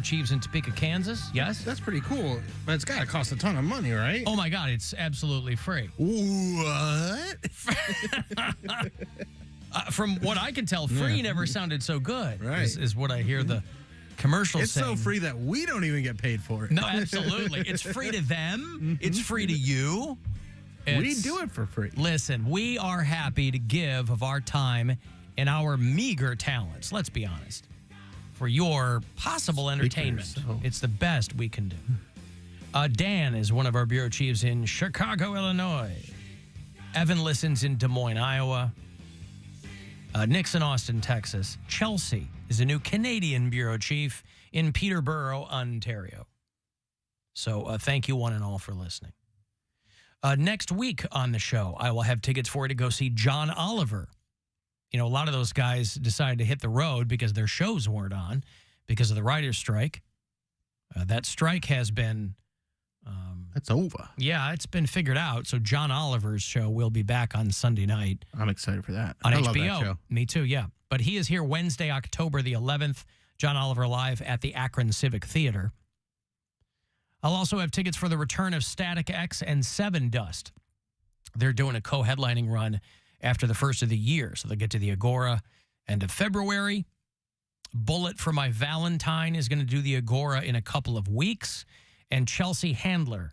Chiefs in Topeka, Kansas. Yes? That's pretty cool, but it's got to cost a ton of money, right? Oh, my God. It's absolutely free. What? From what I can tell, free never sounded so good, Right. is what I hear the commercials It's saying. so free that we don't even get paid for it. No, absolutely. It's free to them. It's free to you. We do it for free. Listen, we are happy to give of our time and our meager talents, let's be honest, for your possible entertainment. It's the best we can do. Dan is one of our bureau chiefs in Chicago, Illinois. Evan listens in Des Moines, Iowa. Nick's in Austin, Texas. Chelsea is a new Canadian bureau chief in Peterborough, Ontario. So thank you one and all for listening. Next week on the show, I will have tickets for you to go see John Oliver. You know, a lot of those guys decided to hit the road because their shows weren't on because of the writer's strike. That strike has been... That's over. Yeah, it's been figured out. So John Oliver's show will be back on Sunday night. I'm excited for that. On I HBO. love that show. Me too, yeah. But he is here Wednesday, October the 11th. John Oliver live at the Akron Civic Theater. I'll also have tickets for the return of Static X and Seven Dust. They're doing a co-headlining run after the first of the year. So they'll get to the Agora end of February. Bullet for My Valentine is going to do the Agora in a couple of weeks. And Chelsea Handler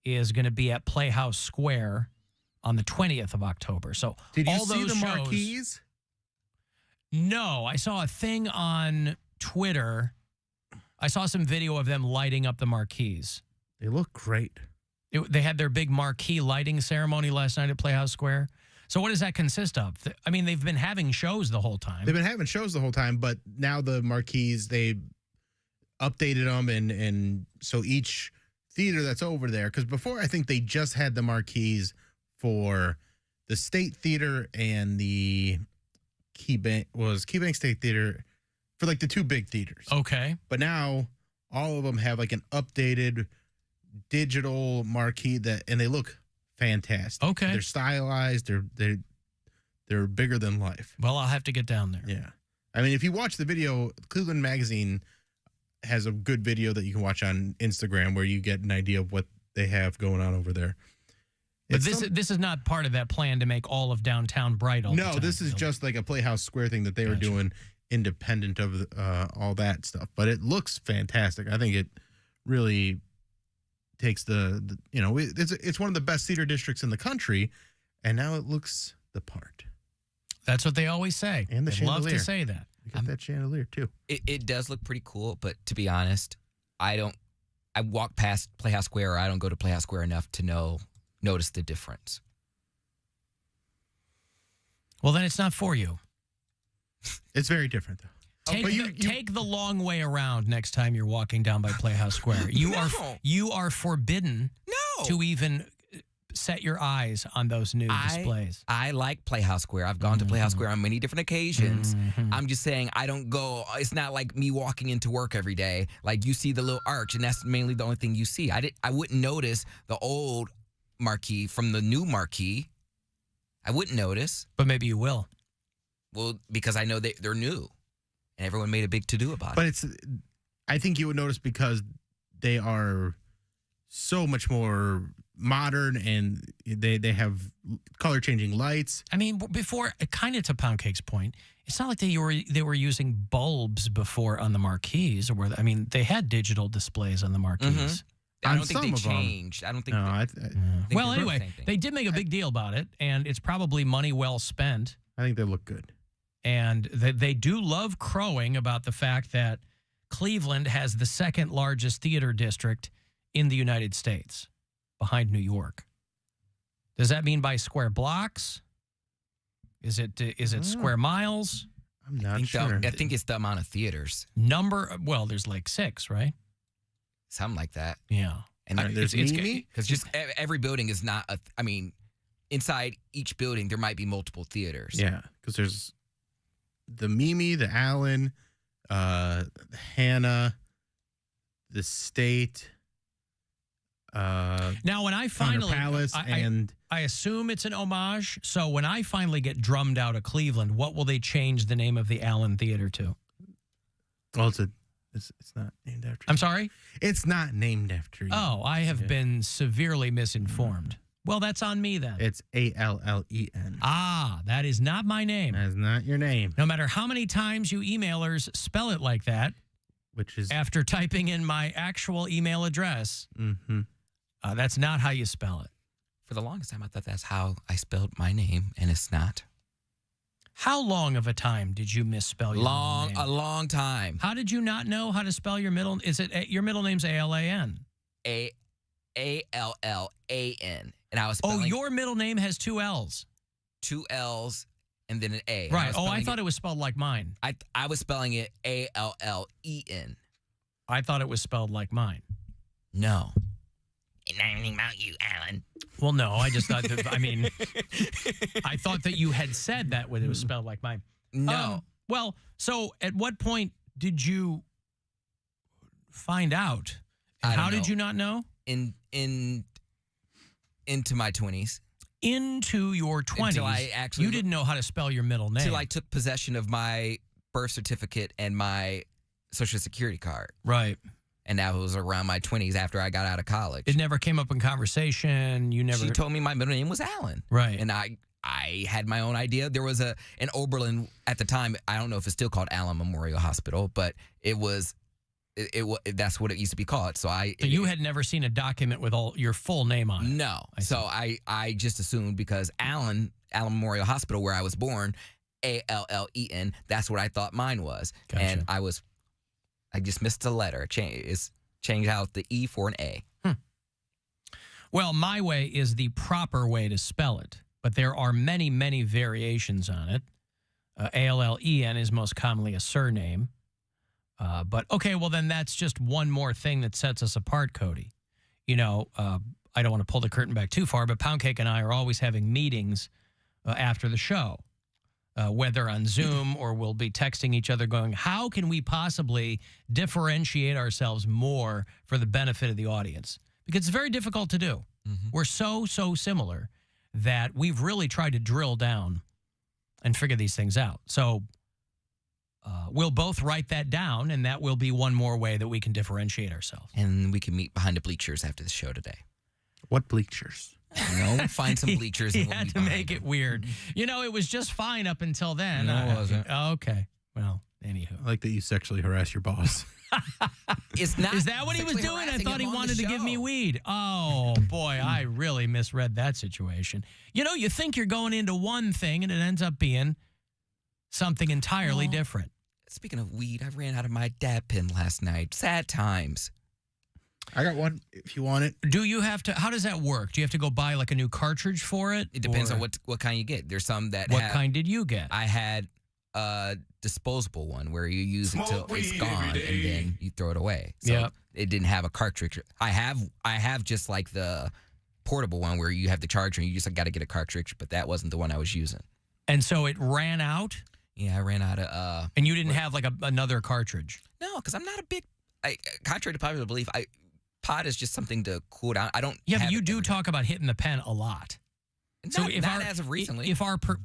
is going to be at Playhouse Square on the 20th of October. So Did you all see those the shows, Marquees? No, I saw a thing on Twitter. I saw some video of them lighting up the Marquees. They look great. They had their big marquee lighting ceremony last night at Playhouse Square. So what does that consist of? I mean, they've been having shows the whole time. They've been having shows the whole time, but now the Marquees, they updated them, and so each theater that's over there, because before I think they just had the Marquees for the State Theater and the Keybank State Theater for like the two big theaters. Okay. But now all of them have like an updated digital marquee and they look fantastic. Okay. They're stylized. They're bigger than life. Well, I'll have to get down there. Yeah. I mean, if you watch the video, Cleveland Magazine has a good video that you can watch on Instagram where you get an idea of what they have going on over there. But this is not part of that plan to make all of downtown bright all the time. No, this is just like a Playhouse Square thing that they were doing independent of all that stuff. But it looks fantastic. I think it really takes it's one of the best theater districts in the country, and now it looks the part. That's what they always say. And the they chandelier. love to say that. You got that chandelier too. It does look pretty cool, but to be honest, I walk past Playhouse Square, or I don't go to Playhouse Square enough to notice the difference. Well, then it's not for you. It's very different, though. Take the long way around next time you're walking down by Playhouse Square. You are forbidden to even set your eyes on those new displays. I like Playhouse Square. I've gone to Playhouse Square on many different occasions. I'm just saying I don't go. It's not like me walking into work every day. Like, you see the little arch, and that's mainly the only thing you see. I wouldn't notice the old marquee from the new marquee. I wouldn't notice. But maybe you will. Well, because I know they're new, and everyone made a big to-do about But it. I think you would notice because they are so much more modern, and they have color-changing lights. I mean, before, kind of to Poundcake's point, it's not like they were using bulbs before on the Marquees. They had digital displays on the Marquees. I don't think they changed. I don't think. No, well, anyway, they did make a big deal about it, and it's probably money well spent. I think they look good. And they do love crowing about the fact that Cleveland has the second largest theater district in the United States, behind New York. Does that mean by square blocks? Is it square miles? I'm not sure. I think it's the amount of theaters. Well, there's like 6, right? Something like that. Yeah. And there's Mimi? because just every building is not. Inside each building there might be multiple theaters. Yeah, because there's the Mimi, the Allen, Hannah, the State. Now, when I finally, Palace, I assume it's an homage. So when I finally get drummed out of Cleveland, what will they change the name of the Allen Theater to? Well, it's a It's not named after. I'm sorry? It's not named after you. Oh, I have been severely misinformed. Well, that's on me then. It's Allen. Ah, that is not my name. That's not your name. No matter how many times you emailers spell it like that, Which is after typing in my actual email address, that's not how you spell it. For the longest time, I thought that's how I spelled my name, and it's not. How long of a time did you misspell your middle name? A long time. How did you not know how to spell your middle? Is it your middle name's Alan? Allan, and I was spelling your middle name has 2 L's. 2 L's and then an A. Right. I thought it was spelled like mine. I was spelling it Allen. I thought it was spelled like mine. No. It's not anything about you, Alan. Well, no, I just thought that, I thought that you had said that when it was spelled like mine. No. Well, so at what point did you find out? And how did you not know? Into my 20s. Into your 20s. Until I actually... You didn't know how to spell your middle name. Until I took possession of my birth certificate and my Social Security card. Right. And that was around my 20s after I got out of college. It never came up in conversation. You never... She told me my middle name was Alan. Right. And I had my own idea. There was an Oberlin at the time. I don't know if it's still called Allen Memorial Hospital, but it was... that's what it used to be called. So you had never seen a document with your full name on it? No. So I just assumed because Allen Memorial Hospital, where I was born, Allen, that's what I thought mine was. Gotcha. And I just missed a letter. Change out the E for an A. Well, my way is the proper way to spell it, but there are many, many variations on it. Allen is most commonly a surname. But, okay, well, then that's just one more thing that sets us apart, Cody. You know, I don't want to pull the curtain back too far, but Poundcake and I are always having meetings after the show, whether on Zoom or we'll be texting each other going, how can we possibly differentiate ourselves more for the benefit of the audience? Because it's very difficult to do. Mm-hmm. We're so similar that we've really tried to drill down and figure these things out. So... we'll both write that down, and that will be one more way that we can differentiate ourselves. And we can meet behind the bleachers after the show today. What bleachers? Find some bleachers. He had to make it weird. You know, it was just fine up until then. No, it wasn't. Okay. Well, anywho. I like that you sexually harass your boss. It's not. Is that what he was doing? I thought he wanted to give me weed. Oh, boy, I really misread that situation. You know, you think you're going into one thing, and it ends up being something entirely different. Speaking of weed, I ran out of my dab pen last night. Sad times. I got one if you want it. Do you have to, how does that work? Do you have to go buy like a new cartridge for it? It depends on what kind you get. There's some that What kind did you get? I had a disposable one where you use it till it's gone and then you throw it away. So it didn't have a cartridge. I have just like the portable one where you have the charger and you just got to get a cartridge, but that wasn't the one I was using. And so it ran out? Yeah, I ran out of... and you didn't have like another cartridge? No, because I'm not a big... contrary to popular belief, pot is just something to cool down. I don't... Yeah, but you do talk about hitting the pen a lot. Not as of recently.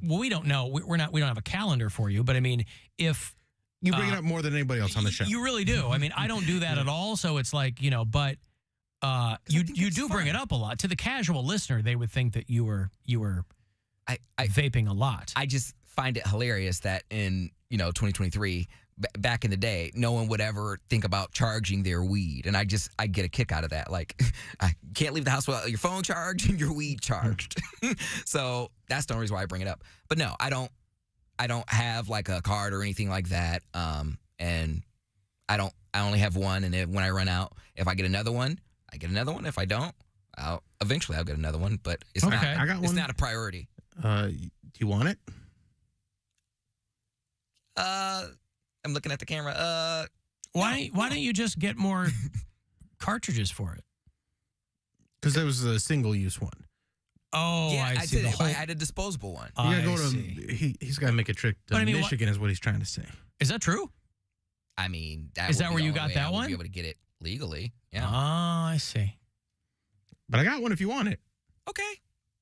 We don't know. We don't have a calendar for you, but I mean, if... You bring it up more than anybody else on the show. You really do. I mean, I don't do that at all, so it's like, you know, but you do bring it up a lot. To the casual listener, they would think that you were vaping a lot. I just find it hilarious that in 2023 back in the day no one would ever think about charging their weed, and I get a kick out of that. Like, I can't leave the house without your phone charged and your weed charged. So that's the only reason why I bring it up. But no, I don't have like a card or anything like that, and I only have one, and when I run out, if I get another one, I get another one. If I don't, eventually I'll get another one, but it's not. I got one. It's not a priority. Do you want it? I'm looking at the camera. Why don't you just get more cartridges for it? Because there was a single-use one. Oh, yeah, I see. I had a disposable one. You gotta go to. He's got to make a trip to Michigan, is what he's trying to say. Is that true? I mean, is that where you got that one? Be able to get it legally. Yeah. Oh, I see. But I got one if you want it. Okay.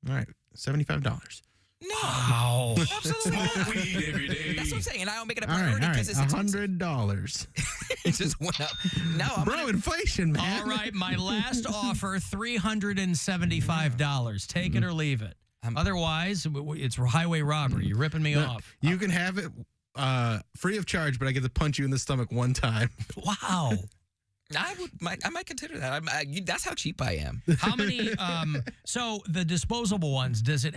All right, $75. No. Wow. Absolutely not. Weed every day. That's what I'm saying. And I don't make it a All priority right, because it's expensive. $100. It just went up. No, I'm Bro, gonna, inflation, man. All right, my last offer, $375. Take it or leave it. Otherwise, it's highway robbery. You're ripping me off. You can have it free of charge, but I get to punch you in the stomach one time. Wow. I might consider that. That's how cheap I am. How many? So the disposable ones, does it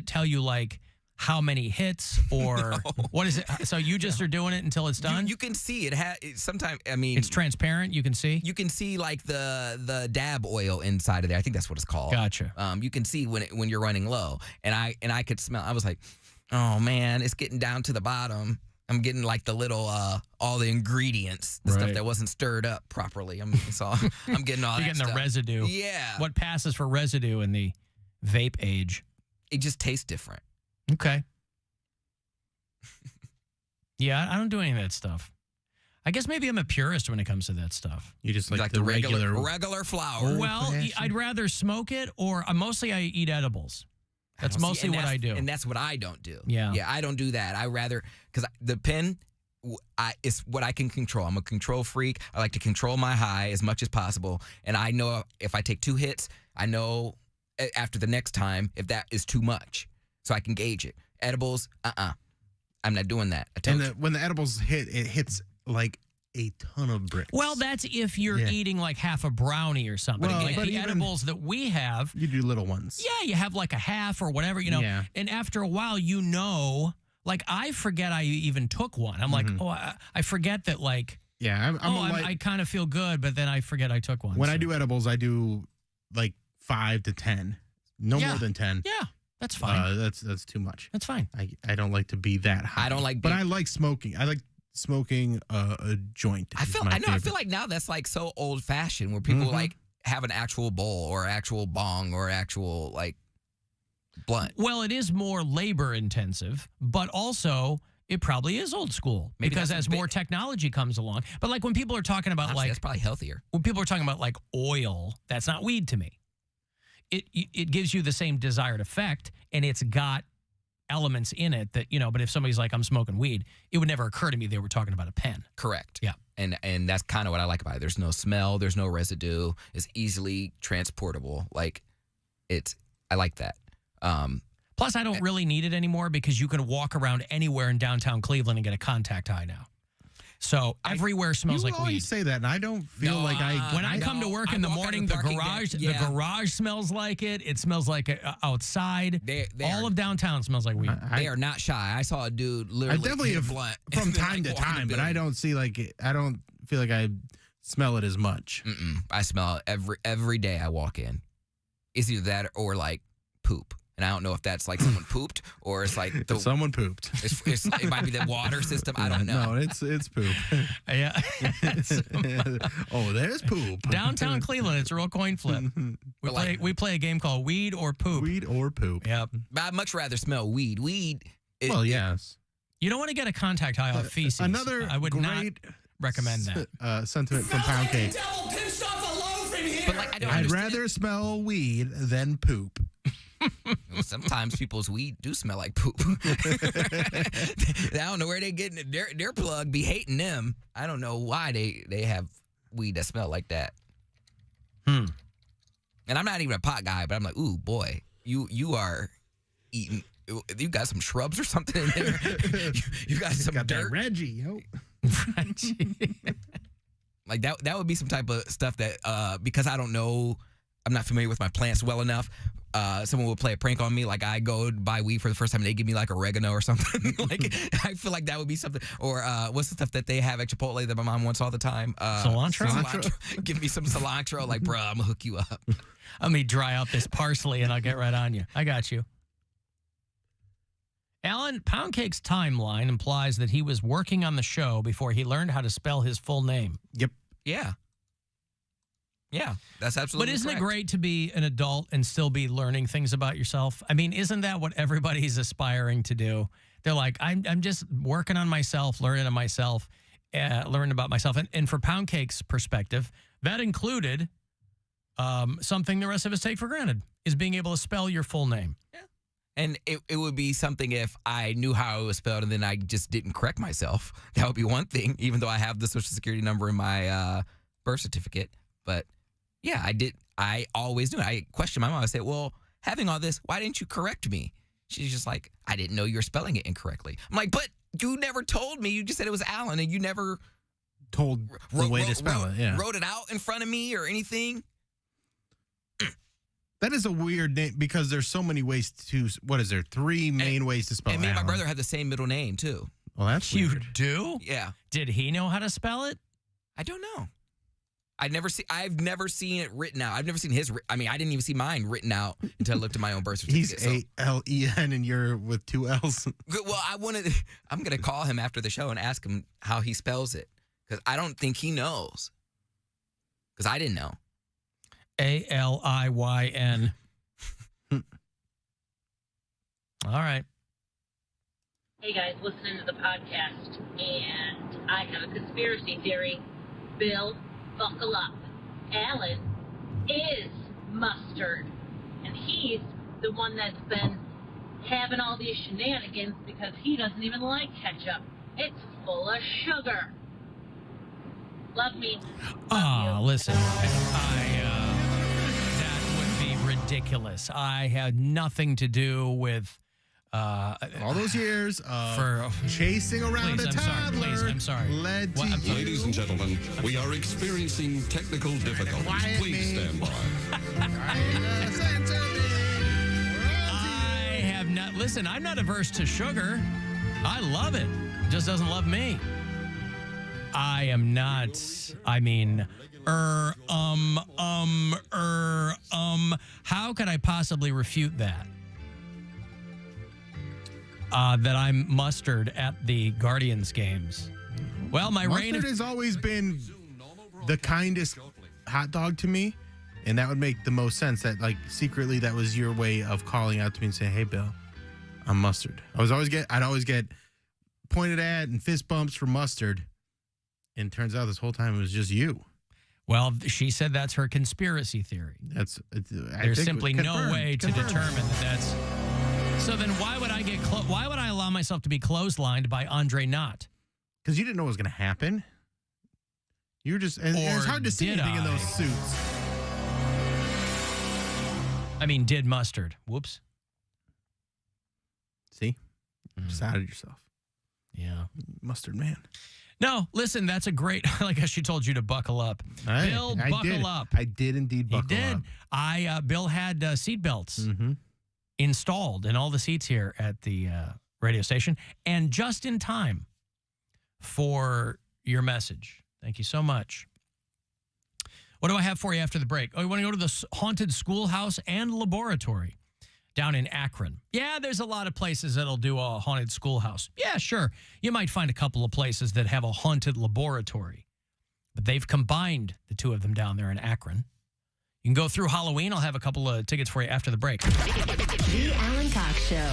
tell you like how many hits or what is it? So you just are doing it until it's done? You can see it. Sometimes, I mean, It's transparent. You can see. you can see like the dab oil inside of there. I think that's what it's called. Gotcha. You can see when you're running low, and I could smell. I was like, oh man, it's getting down to the bottom. I'm getting like the little all the ingredients, the stuff Right. that wasn't stirred up properly. I'm getting all You're that getting the stuff. residue. Yeah, What passes for residue in the vape age? it just tastes different. Okay. Yeah, I don't do any of that stuff. I guess maybe I'm a purist when it comes to that stuff. You just like, Like the regular. regular flour. Well, fashioned. I'd rather smoke it or mostly I eat edibles. That's See, mostly and what I do. And that's what I don't do. Yeah. Yeah, I don't do that. I rather, because the pen, it's what I can control. I'm a control freak. I like to control my high as much as possible. And I know if I take 2 hits, I know after the next time if that is too much. So I can gauge it. Edibles, I'm not doing that. I told And you. when the edibles hit, it hits like a ton of bricks. Well, that's if you're Yeah. eating like half a brownie or something. Well, Like but the even- edibles that we have, you do little ones. yeah, you have like a half or whatever, you know. Yeah. And after a while, you know, like I forget I even took one. I'm like, oh, I forget that like, Yeah, I kind of feel good, but then I forget I took one. when so. I do edibles, I do like 5 to 10. No Yeah. more than 10. Yeah, that's fine. That's too much. That's fine. I don't like to be that high. I don't like But being- I like smoking. I like smoking a joint. I is feel my I know. I favorite. feel like now that's like so old fashioned where people like have an actual bowl or actual bong or actual like blunt. Well, it is more labor intensive, but also it probably is old school Maybe because that's as a bit- more technology comes along. But like when people are talking about Honestly, like that's probably healthier. when people are talking about like oil, that's not weed to me. It gives you the same desired effect, and it's got elements in it that, you know, but if somebody's like, I'm smoking weed, it would never occur to me they were talking about a pen. Correct. Yeah. And that's kind of what I like about it. There's no smell. There's no residue. It's easily transportable. Like I like that. Plus, I don't really need it anymore because you can walk around anywhere in downtown Cleveland and get a contact high now. So everywhere smells you like always weed. say that, and I don't feel like I. When I come to work in the walk out morning, of the parking garage, deck, yeah. the garage smells like it. It smells like it outside. They All are- of downtown smells like weed. They are not shy. I saw a dude I literally definitely hit a have blunt from and then, time like, to walk in the time, but I building. don't see like I don't feel like I smell it as much. I smell it every day I walk in. It's either that or like poop. And I don't know if that's like someone pooped or it's like Someone pooped. it might be the water system. I don't know. No, it's poop. Yeah. Oh, there's poop. Downtown Cleveland, it's a real coin flip. We play a game called Weed or Poop. Weed or poop. Yep. But I'd much rather smell weed. Well, yes. You don't want to get a contact high off feces. Another I would not great recommend that. Sentiment from Poundcake. But like I don't I'd understand. rather smell weed than poop. Sometimes people's weed do smell like poop. I don't know where they getting it. Their plug be hating them. I don't know why they have weed that smell like that. And I'm not even a pot guy, but I'm like, ooh boy, you are eating. You got some shrubs or something in there. you got some Got dirt. that Reggie. Yo. Like that would be some type of stuff that because I don't know, I'm not familiar with my plants well enough. Someone would play a prank on me, like I go buy weed for the first time and they give me like oregano or something. Like I feel like that would be something. Or what's the stuff that they have at Chipotle that my mom wants all the time? Cilantro? Give me some cilantro. Like, bruh, I'm gonna hook you up. Let me dry out this parsley and I'll get right on you. I got you. Alan, Poundcake's timeline implies that he was working on the show before he learned how to spell his full name. Yep. Yeah. Yeah, that's absolutely But isn't correct. it great to be an adult and still be learning things about yourself? I mean, isn't that what everybody's aspiring to do? They're like, I'm just working on myself, learning about myself. And for Poundcake's perspective, that included something the rest of us take for granted, is being able to spell your full name. Yeah. And it would be something if I knew how it was spelled and then I just didn't correct myself. That would be one thing, even though I have the Social Security number in my birth certificate. But yeah, I always knew. I questioned my mom. I said, well, having all this, why didn't you correct me? She's just like, I didn't know you were spelling it incorrectly. I'm like, but you never told me. You just said it was Alan, and you never told the way to spell it. Yeah, wrote it out in front of me or anything. That is a weird name because there's so many ways to. What is there? 3 main ways to spell. And me and my Alan. brother have the same middle name too. Well, that's You weird. do? Yeah. Did he know how to spell it? I don't know. I've never seen it written out. I've never seen his. I didn't even see mine written out until I looked at my own birth certificate. He's ALEN and you're with 2 L's. Well, I'm gonna call him after the show and ask him how he spells it because I don't think he knows. Because I didn't know. ALIYN. All right. Hey guys, listening to the podcast, and I have a conspiracy theory. Bill, buckle up. Alan is mustard, and he's the one that's been having all these shenanigans because he doesn't even like ketchup. It's full of sugar. Love me. Love you. Listen, that would be ridiculous. I had nothing to do with All those years of for chasing around please, a I'm sorry, toddler please, I'm sorry. led to What? I'm sorry. Ladies and gentlemen, we are experiencing technical difficulties. Quiet Please me. stand by. I have not. Listen, I'm not averse to sugar. I love it. It just doesn't love me. I am not. I mean, how could I possibly refute that? That I'm mustard at the Guardians games. Well, my reign Mustard of has always been the kindest hot dog to me, and that would make the most sense. That like secretly that was your way of calling out to me and saying, "Hey, Bill, I'm mustard." I'd always get pointed at and fist bumps for mustard, and turns out this whole time it was just you. well, she said that's her conspiracy theory. There's simply no way to determine that that's. So then, why would I allow myself to be clotheslined by Andre Knott? Because you didn't know what was going to happen. You were just, and it's hard to see did anything in I? those suits. I mean, did mustard? Whoops. See, just outed yourself, Yeah. mustard man. No, listen, that's a great. Like she told you to buckle up. Bill, buckle up. I did indeed buckle He did. up. Bill had seat belts Mm-hmm. installed in all the seats here at the radio station, and just in time for your message. Thank you so much. What do I have for you after the break? Oh, you want to go to the haunted schoolhouse and laboratory down in Akron? Yeah, there's a lot of places that'll do a haunted schoolhouse. Yeah, sure. You might find a couple of places that have a haunted laboratory, but they've combined the two of them down there in Akron. You can go through Halloween. I'll have a couple of tickets for you after the break. The Alan Cox Show.